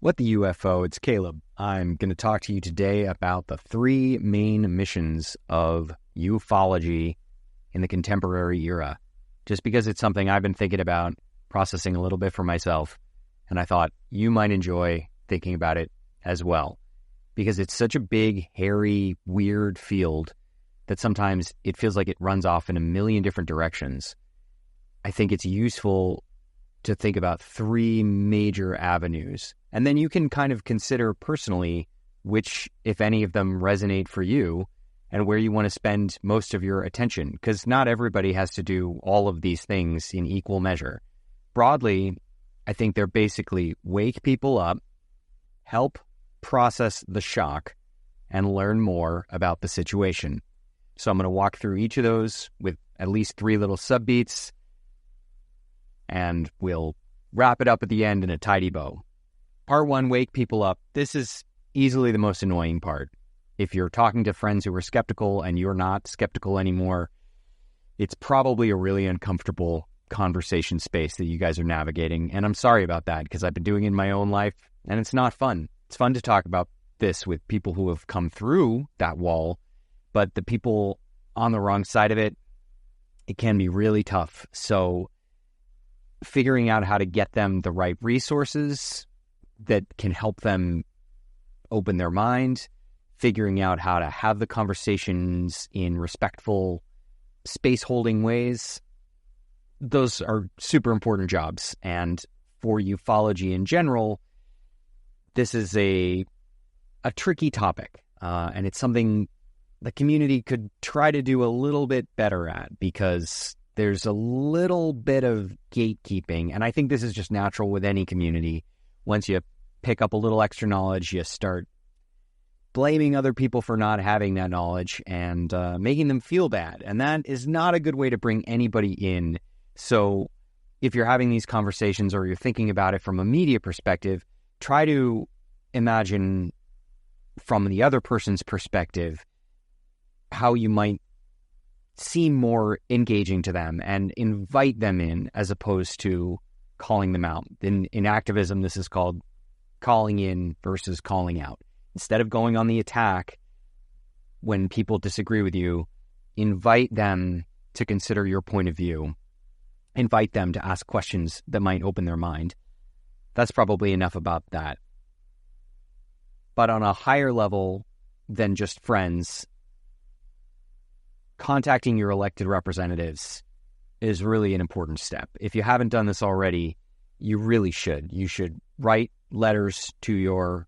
What the UFO? It's Caleb. I'm going to talk to you today about the three main missions of ufology in the contemporary era, just because it's something I've been thinking about, processing a little bit for myself, and I thought you might enjoy thinking about it as well, because it's such a big, hairy, weird field that sometimes it feels like it runs off in a million different directions. I think it's useful to think about three major avenues, and then you can kind of consider personally which, if any of them, resonate for you and where you want to spend most of your attention, because not everybody has to do all of these things in equal measure. Broadly, I think they're basically wake people up, help process the shock, and learn more about the situation. So I'm going to walk through each of those with at least three little subbeats, and we'll wrap it up at the end in a tidy bow. Part one, wake people up. This is easily the most annoying part. If you're talking to friends who are skeptical and you're not skeptical anymore, it's probably a really uncomfortable conversation space that you guys are navigating. And I'm sorry about that, because I've been doing it in my own life, and it's not fun. It's fun to talk about this with people who have come through that wall, but the people on the wrong side of it, it can be really tough. So figuring out how to get them the right resources that can help them open their mind, figuring out how to have the conversations in respectful, space-holding ways, those are super important jobs. And for ufology in general, this is a tricky topic, and it's something the community could try to do a little bit better at, because there's a little bit of gatekeeping, and I think this is just natural with any community. Once you pick up a little extra knowledge, you start blaming other people for not having that knowledge and making them feel bad, and that is not a good way to bring anybody in. So if you're having these conversations or you're thinking about it from a media perspective, try to imagine from the other person's perspective how you might seem more engaging to them and invite them in, as opposed to calling them out. In activism, this is called calling in versus calling out. Instead of going on the attack when people disagree with you, invite them to consider your point of view. Invite them to ask questions that might open their mind. That's probably enough about that. But on a higher level than just friends, contacting your elected representatives is really an important step. If you haven't done this already, you really should. You should write letters to your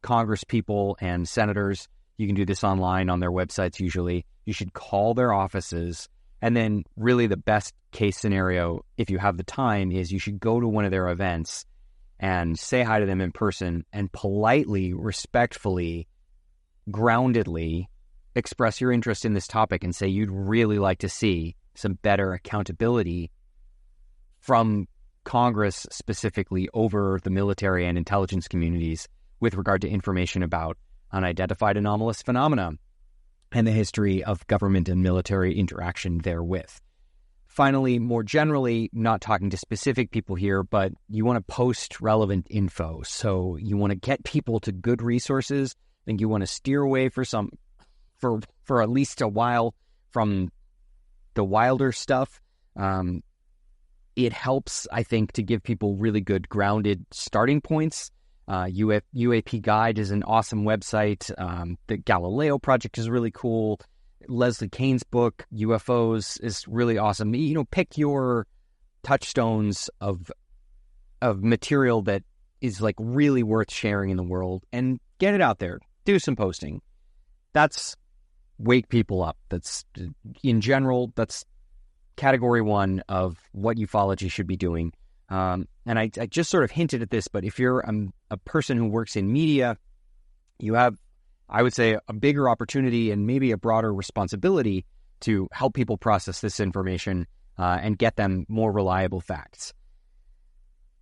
congresspeople and senators. You can do this online on their websites usually. You should call their offices. And then really the best case scenario, if you have the time, is you should go to one of their events and say hi to them in person and politely, respectfully, groundedly express your interest in this topic and say you'd really like to see some better accountability from Congress, specifically over the military and intelligence communities with regard to information about unidentified anomalous phenomena and the history of government and military interaction therewith. Finally, more generally, not talking to specific people here, but you want to post relevant info. So you want to get people to good resources. I think you want to steer away for at least a while from the wilder stuff. It helps, I think, to give people really good grounded starting points. UAP Guide is an awesome website. The Galileo Project is really cool. Leslie Kane's book, UFOs, is really awesome. Pick your touchstones of material that is like really worth sharing in the world and get it out there. Do some posting. That's wake people up. That's, in general, that's category one of what ufology should be doing. And I just sort of hinted at this, but if you're a person who works in media, you have, I would say, a bigger opportunity and maybe a broader responsibility to help people process this information and get them more reliable facts.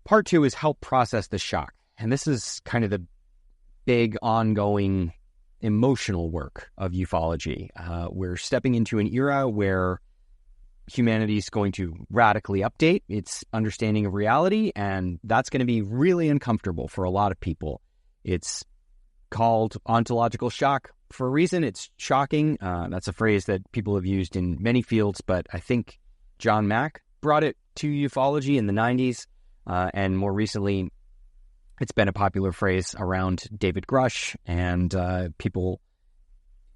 Part two is help process the shock. And this is kind of the big ongoing emotional work of ufology. We're stepping into an era where humanity is going to radically update its understanding of reality, and that's going to be really uncomfortable for a lot of people. It's called ontological shock for a reason. It's shocking. That's a phrase that people have used in many fields, but I think John Mack brought it to ufology in the 90s, and more recently, it's been a popular phrase around David Grush and people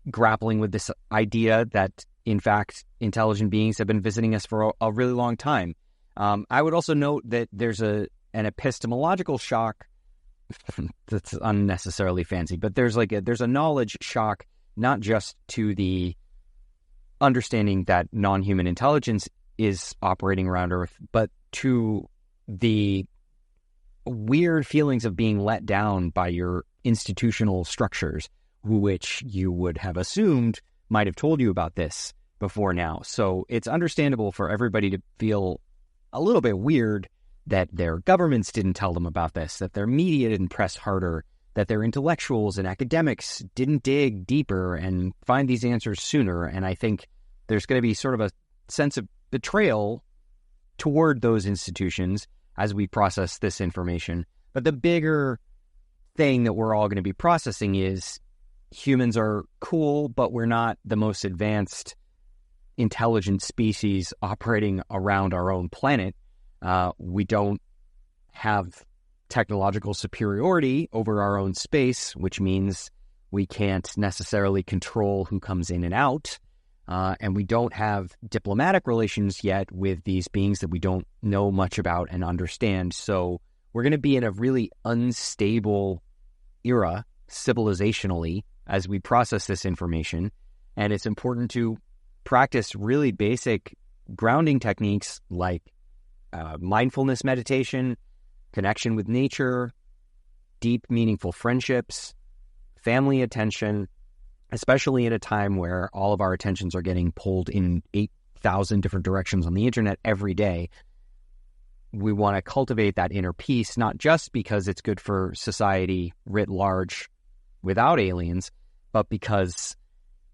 grappling with this idea that, in fact, intelligent beings have been visiting us for a really long time. I would also note that there's an epistemological shock that's unnecessarily fancy, but there's a knowledge shock, not just to the understanding that non-human intelligence is operating around Earth, but to the weird feelings of being let down by your institutional structures, which you would have assumed might have told you about this before now. So it's understandable for everybody to feel a little bit weird that their governments didn't tell them about this, that their media didn't press harder, that their intellectuals and academics didn't dig deeper and find these answers sooner. And I think there's going to be sort of a sense of betrayal toward those institutions as we process this information. But the bigger thing that we're all going to be processing is humans are cool, but we're not the most advanced intelligent species operating around our own planet. We don't have technological superiority over our own space, which means we can't necessarily control who comes in and out. And we don't have diplomatic relations yet with these beings that we don't know much about and understand. So we're going to be in a really unstable era, civilizationally, as we process this information. And it's important to practice really basic grounding techniques like mindfulness meditation, connection with nature, deep, meaningful friendships, family attention, especially in a time where all of our attentions are getting pulled in 8,000 different directions on the internet every day. We want to cultivate that inner peace, not just because it's good for society writ large without aliens, but because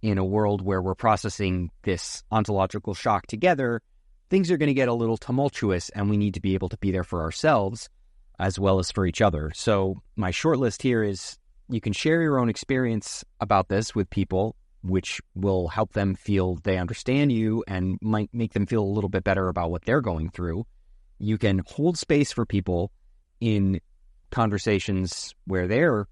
in a world where we're processing this ontological shock together, things are going to get a little tumultuous, and we need to be able to be there for ourselves as well as for each other. So my short list here is you can share your own experience about this with people, which will help them feel they understand you and might make them feel a little bit better about what they're going through. You can hold space for people in conversations where they're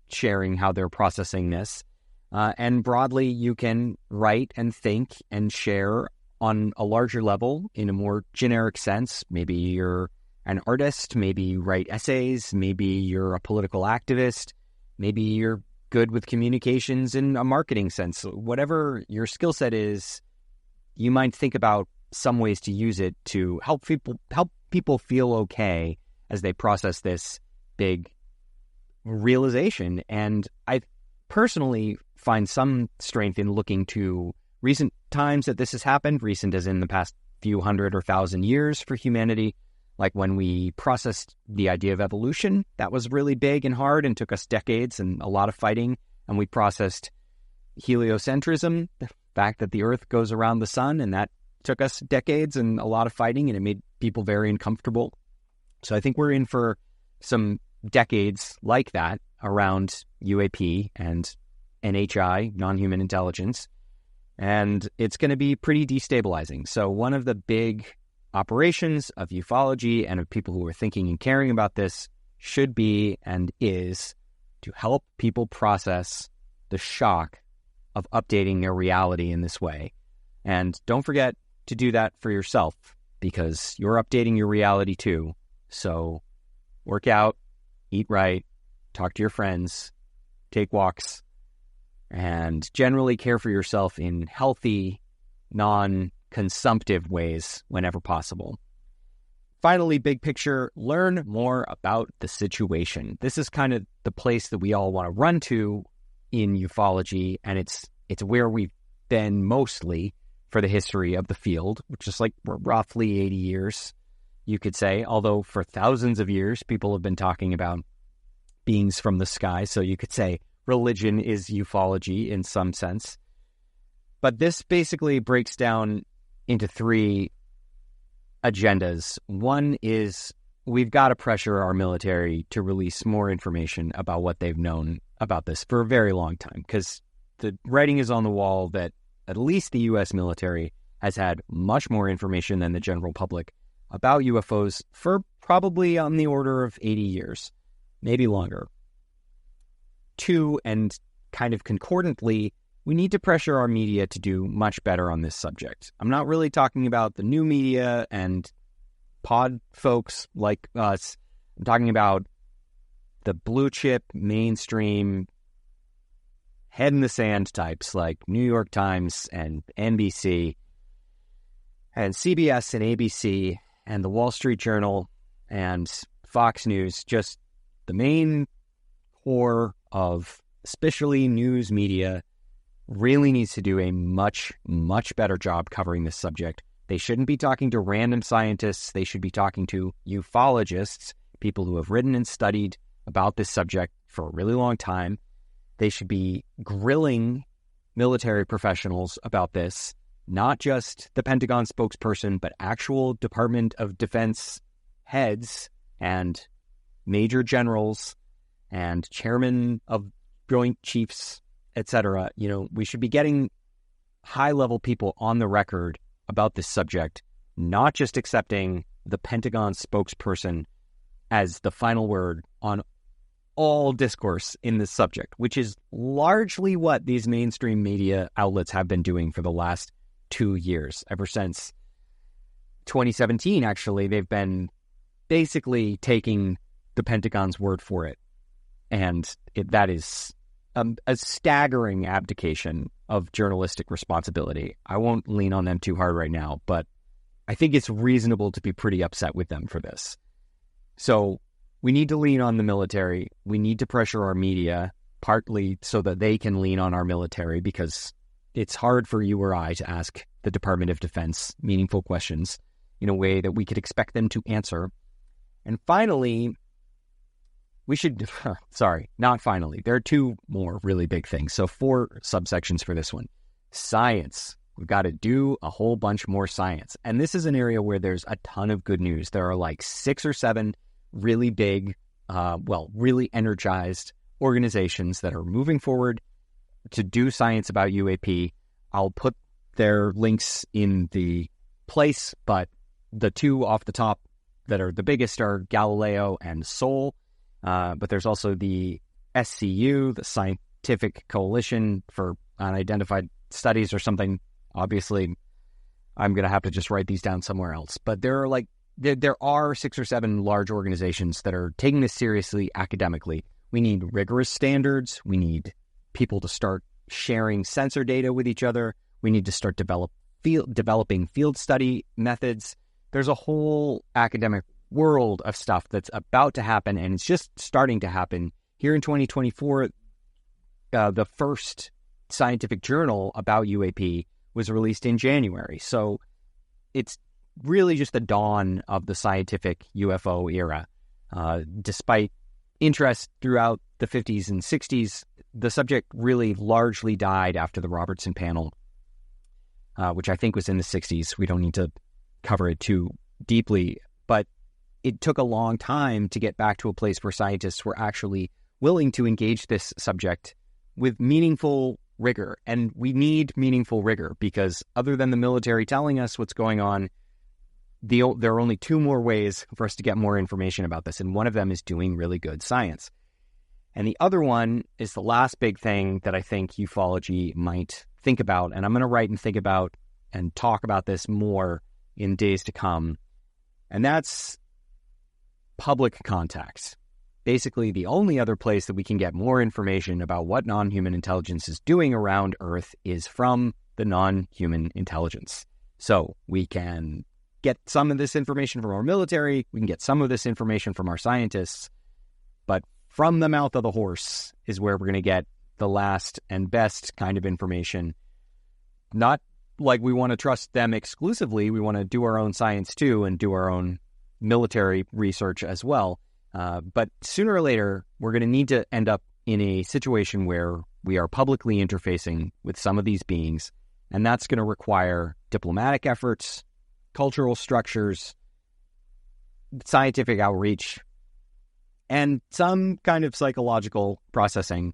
sharing how they're processing this. And broadly, you can write and think and share on a larger level in a more generic sense. Maybe you're an artist, maybe you write essays, maybe you're a political activist, maybe you're good with communications in a marketing sense. Whatever your skill set is, you might think about some ways to use it to help people feel okay as they process this big realization. And I personally find some strength in looking to recent times that this has happened, recent as in the past few hundred or thousand years for humanity. Like when we processed the idea of evolution, that was really big and hard and took us decades and a lot of fighting. And we processed heliocentrism, the fact that the Earth goes around the sun, and that took us decades and a lot of fighting, and it made people very uncomfortable. So I think we're in for some decades like that around UAP and NHI, non-human intelligence, and it's going to be pretty destabilizing. So one of the big operations of ufology and of people who are thinking and caring about this should be and is to help people process the shock of updating their reality in this way. And don't forget to do that for yourself, because you're updating your reality too. So work out, eat right, talk to your friends, take walks, and generally care for yourself in healthy, non-consumptive ways whenever possible. Finally, big picture, learn more about the situation. This is kind of the place that we all want to run to in ufology, and it's where we've been mostly for the history of the field, which is like roughly 80 years, you could say, although for thousands of years, people have been talking about beings from the sky, so you could say religion is ufology in some sense. But this basically breaks down into three agendas. One is we've got to pressure our military to release more information about what they've known about this for a very long time, because the writing is on the wall that at least the U.S. military has had much more information than the general public about UFOs for probably on the order of 80 years, maybe longer. Two, and kind of concordantly, we need to pressure our media to do much better on this subject. I'm not really talking about the new media and pod folks like us. I'm talking about the blue chip, mainstream, head in the sand types like New York Times and NBC and CBS and ABC and the Wall Street Journal and Fox News, just the main core of especially news media really needs to do a much, much better job covering this subject. They shouldn't be talking to random scientists. They should be talking to ufologists, people who have written and studied about this subject for a really long time. They should be grilling military professionals about this, not just the Pentagon spokesperson, but actual Department of Defense heads and major generals and chairman of Joint Chiefs, etc. We should be getting high-level people on the record about this subject, not just accepting the Pentagon spokesperson as the final word on all discourse in this subject, which is largely what these mainstream media outlets have been doing for the last 2 years. Ever since 2017, actually, they've been basically taking the Pentagon's word for it. And that is a staggering abdication of journalistic responsibility. I won't lean on them too hard right now, but I think it's reasonable to be pretty upset with them for this. So we need to lean on the military. We need to pressure our media, partly so that they can lean on our military, because it's hard for you or I to ask the Department of Defense meaningful questions in a way that we could expect them to answer. And finally, we should, not finally, there are two more really big things. So 4 subsections for this one. Science. We've got to do a whole bunch more science. And this is an area where there's a ton of good news. There are like 6 or 7 really big, really energized organizations that are moving forward to do science about UAP. I'll put their links in the place, but the 2 off the top that are the biggest are Galileo and SOL. But there's also the SCU, the Scientific Coalition for Unidentified Studies or something. Obviously, I'm going to have to just write these down somewhere else. But there are 6 or 7 large organizations that are taking this seriously academically. We need rigorous standards. We need people to start sharing sensor data with each other. We need to start developing field study methods. There's a whole academic world of stuff that's about to happen, and it's just starting to happen. Here in 2024, the first scientific journal about UAP was released in January. So it's really just the dawn of the scientific UFO era. Despite interest throughout the 50s and 60s, the subject really largely died after the Robertson panel, which I think was in the 60s. We don't need to cover it too deeply, but it took a long time to get back to a place where scientists were actually willing to engage this subject with meaningful rigor. And we need meaningful rigor, because other than the military telling us what's going on, there are only 2 more ways for us to get more information about this. And one of them is doing really good science. And the other one is the last big thing that I think ufology might think about. And I'm going to write and think about and talk about this more in days to come. And that's public contacts. Basically, the only other place that we can get more information about what non-human intelligence is doing around Earth is from the non-human intelligence. So we can get some of this information from our military, we can get some of this information from our scientists, but from the mouth of the horse is where we're going to get the last and best kind of information. Not like we want to trust them exclusively, we want to do our own science too and do our own military research as well. But sooner or later, we're going to need to end up in a situation where we are publicly interfacing with some of these beings, and that's going to require diplomatic efforts, cultural structures, scientific outreach, and some kind of psychological processing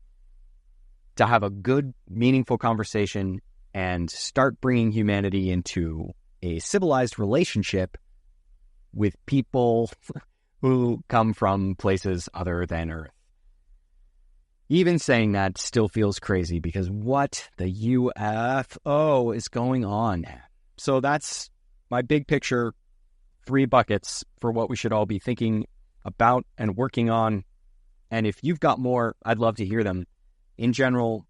to have a good, meaningful conversation and start bringing humanity into a civilized relationship with people who come from places other than Earth. Even saying that still feels crazy because what the UFO is going on? So that's my big picture, 3 buckets for what we should all be thinking about and working on. And if you've got more, I'd love to hear them. In general,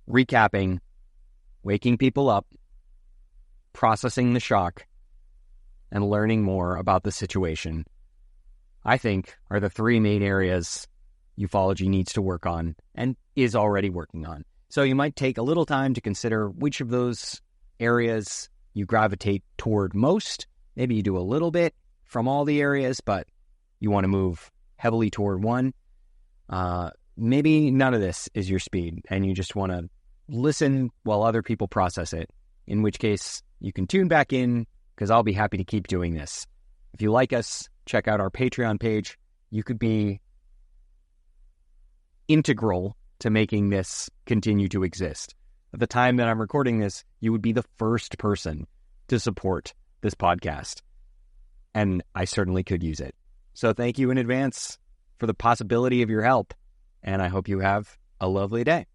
recapping, waking people up, processing the shock, and learning more about the situation, I think are the 3 main areas ufology needs to work on and is already working on. So you might take a little time to consider which of those areas you gravitate toward most. Maybe you do a little bit from all the areas, but you want to move heavily toward one. Maybe none of this is your speed and you just want to listen while other people process it, in which case you can tune back in because I'll be happy to keep doing this. If you like us, check out our Patreon page. You could be integral to making this continue to exist. At the time that I'm recording this, you would be the first person to support this podcast, and I certainly could use it. So thank you in advance for the possibility of your help, and I hope you have a lovely day.